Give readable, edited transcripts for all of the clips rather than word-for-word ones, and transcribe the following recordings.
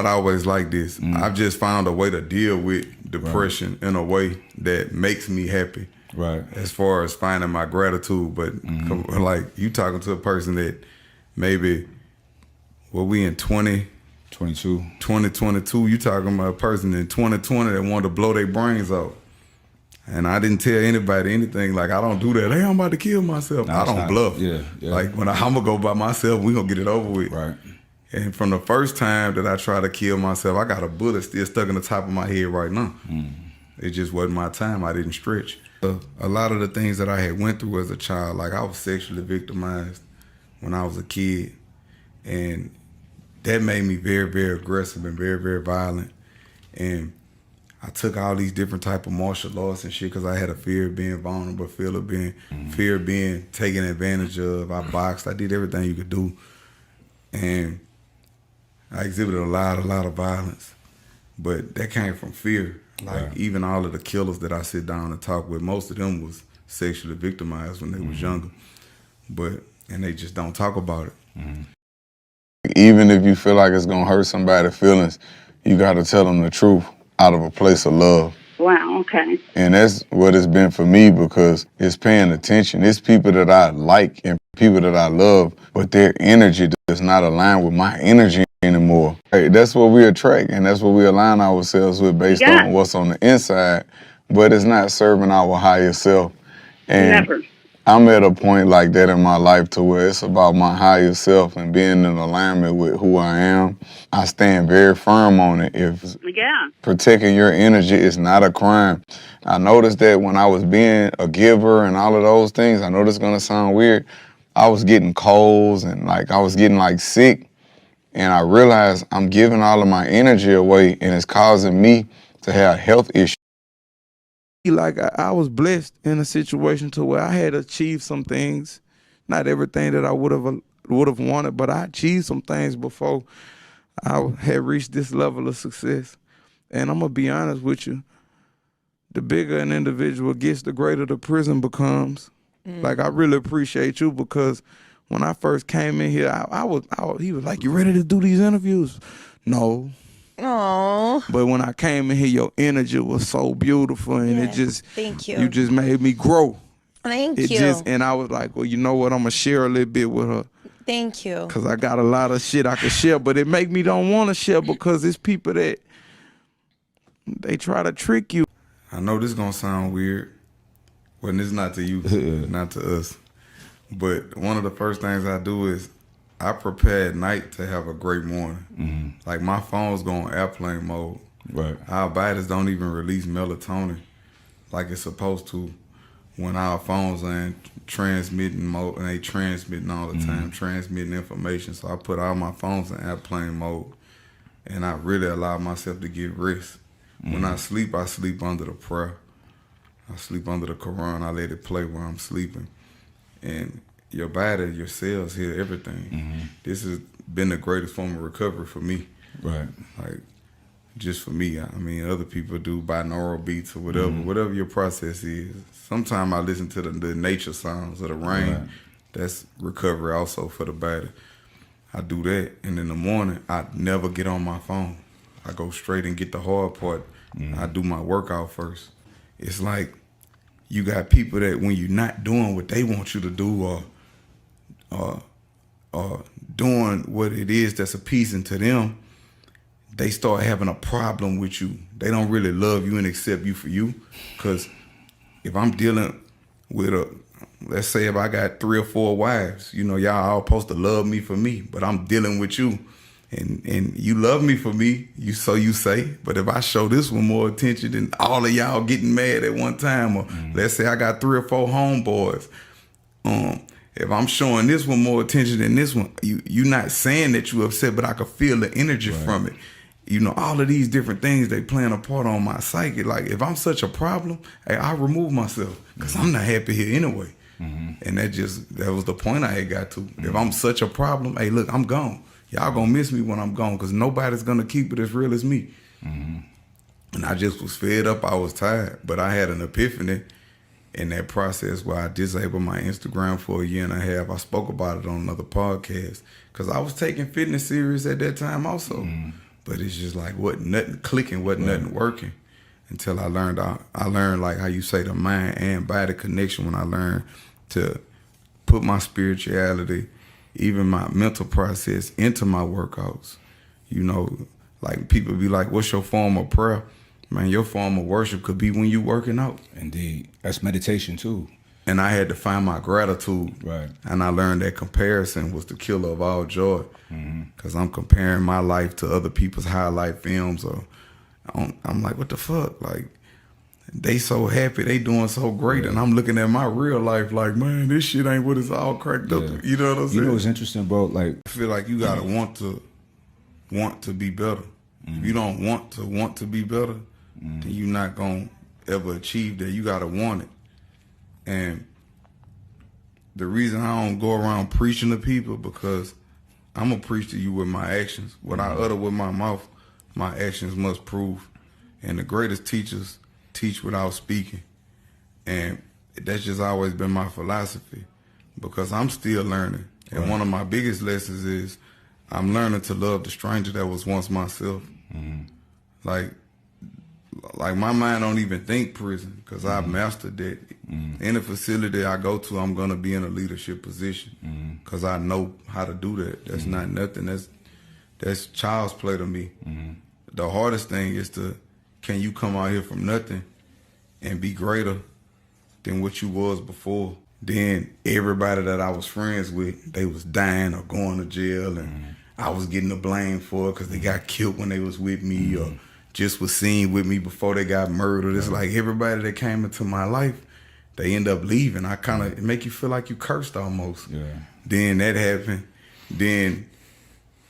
I always like this. I've just found a way to deal with depression in a way that makes me happy. Right. As far as finding my gratitude, but like you talking to a person that maybe, well, we in 2022, you talking about a person in 2020 that wanted to blow their brains out. And I didn't tell anybody anything. Like, I don't do that. Hey, I'm about to kill myself. No, I don't bluff. Yeah. Like, when I'm going to go by myself, we going to get it over with. Right. And from the first time that I tried to kill myself, I got a bullet still stuck in the top of my head right now. It just wasn't my time. I didn't stretch. A lot of the things that I had went through as a child, like I was sexually victimized when I was a kid. And that made me very, very aggressive and very, very violent. And I took all these different type of martial arts and shit because I had a fear of being vulnerable, fear of being taken advantage of. I boxed. I did everything you could do. And I exhibited a lot of violence. But that came from fear. Like, even all of the killers that I sit down and talk with, most of them was sexually victimized when they was younger. And they just don't talk about it. Even if you feel like it's gonna hurt somebody's feelings, you gotta tell them the truth out of a place of love. Wow, okay. And that's what it's been for me, because it's paying attention. It's people that I like and people that I love, but their energy does not align with my energy anymore. Hey, that's what we attract, and that's what we align ourselves with based on what's on the inside, but it's not serving our higher self. And Never. I'm at a point like that in my life to where it's about my higher self and being in alignment with who I am. I stand very firm on it. If protecting your energy is not a crime. I noticed that when I was being a giver and all of those things, I know this is gonna sound weird, I was getting colds and like I was getting like sick, and I realized I'm giving all of my energy away and it's causing me to have health issues. Like I was blessed in a situation to where I had achieved some things, not everything that I would have wanted, but I achieved some things before I had reached this level of success. And I'm gonna be honest with you, the bigger an individual gets, the greater the prison becomes. Like, I really appreciate you, because when I first came in here, he was like, "You ready to do these interviews?" No. Aww. But when I came in here, your energy was so beautiful, and it just, thank you. You just made me grow. Thank you. And I was like, well, you know what? I'm gonna share a little bit with her. Thank you. Cause I got a lot of shit I could share, but it make me don't want to share because it's people that they try to trick you. I know this gonna sound weird, when it's not to you, not to us. But one of the first things I do is I prepare at night to have a great morning. Like, my phone's going airplane mode. Right. Our bodies don't even release melatonin like it's supposed to when our phones are in transmitting mode, and they transmitting all the time, transmitting information. So I put all my phones in airplane mode, and I really allow myself to get rest. When I sleep under the prayer. I sleep under the Quran. I let it play while I'm sleeping. And your body, your cells hear everything. This has been the greatest form of recovery for me. Right. Like, just for me. I mean, other people do binaural beats or whatever your process is. Sometimes I listen to the nature sounds of the rain. Right. That's recovery also for the body. I do that, and in the morning, I never get on my phone. I go straight and get the hard part. I do my workout first. It's like you got people that when you're not doing what they want you to do, or doing what it is that's appeasing to them, they start having a problem with you. They don't really love you and accept you for you. Because if I'm dealing with let's say if I got 3 or 4 wives, you know, y'all all supposed to love me for me, but I'm dealing with you. And you love me for me, so you say, but if I show this one more attention than all of y'all getting mad at one time, or let's say I got 3 or 4 homeboys, if I'm showing this one more attention than this one, you not saying that you upset, but I can feel the energy from it. You know, all of these different things, they playing a part on my psyche. Like, if I'm such a problem, hey, I remove myself, because I'm not happy here anyway. And that was the point I had got to. If I'm such a problem, hey, look, I'm gone. Y'all gonna miss me when I'm gone, because nobody's gonna keep it as real as me. And I just was fed up. I was tired. But I had an epiphany in that process where I disabled my Instagram for 1.5 years. I spoke about it on another podcast, because I was taking fitness serious at that time also. but it's just like wasn't nothing clicking, wasn't nothing working until I learned like how you say the mind and body connection when I learned to put my spirituality, even my mental process into my workouts. You know, like people be like, what's your form of prayer? Man, your form of worship could be when you working out. Indeed. That's meditation too. And I had to find my gratitude. Right. And I learned that comparison was the killer of all joy. Because I'm comparing my life to other people's highlight films. Or I'm like, what the fuck? Like, they so happy, they doing so great. And I'm looking at my real life like, man, this shit ain't what it's all cracked up. You know what I'm saying? You know what's interesting, bro? Like, I feel like you got to want to be better. If you don't want to be better, then you're not going to ever achieve that. You got to want it. And the reason I don't go around preaching to people, because I'm going to preach to you with my actions. What I utter with my mouth, my actions must prove. And the greatest teachers teach without speaking. And that's just always been my philosophy, because I'm still learning. And one of my biggest lessons is I'm learning to love the stranger that was once myself. Like my mind don't even think prison, because I've mastered that. In the facility I go to, I'm going to be in a leadership position, because I know how to do that. That's not nothing. That's child's play to me. The hardest thing is can you come out here from nothing and be greater than what you was before? Then everybody that I was friends with, they was dying or going to jail, and I was getting the blame for it because they got killed when they was with me, or just was seen with me before they got murdered. It's like everybody that came into my life, they end up leaving. I kind of make you feel like you cursed almost. Then that happened. Then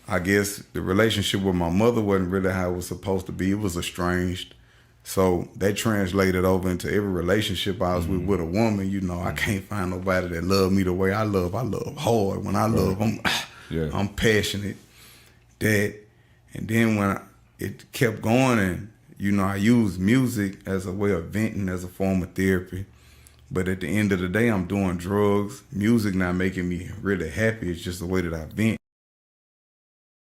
I guess the relationship with my mother wasn't really how it was supposed to be. It was estranged. So that translated over into every relationship I was with a woman. You know, I can't find nobody that love me the way I love. I love hard. When I love, I'm passionate. And then when it kept going, and, you know, I used music as a way of venting, as a form of therapy. But at the end of the day, I'm doing drugs. Music not making me really happy. It's just the way that I vent.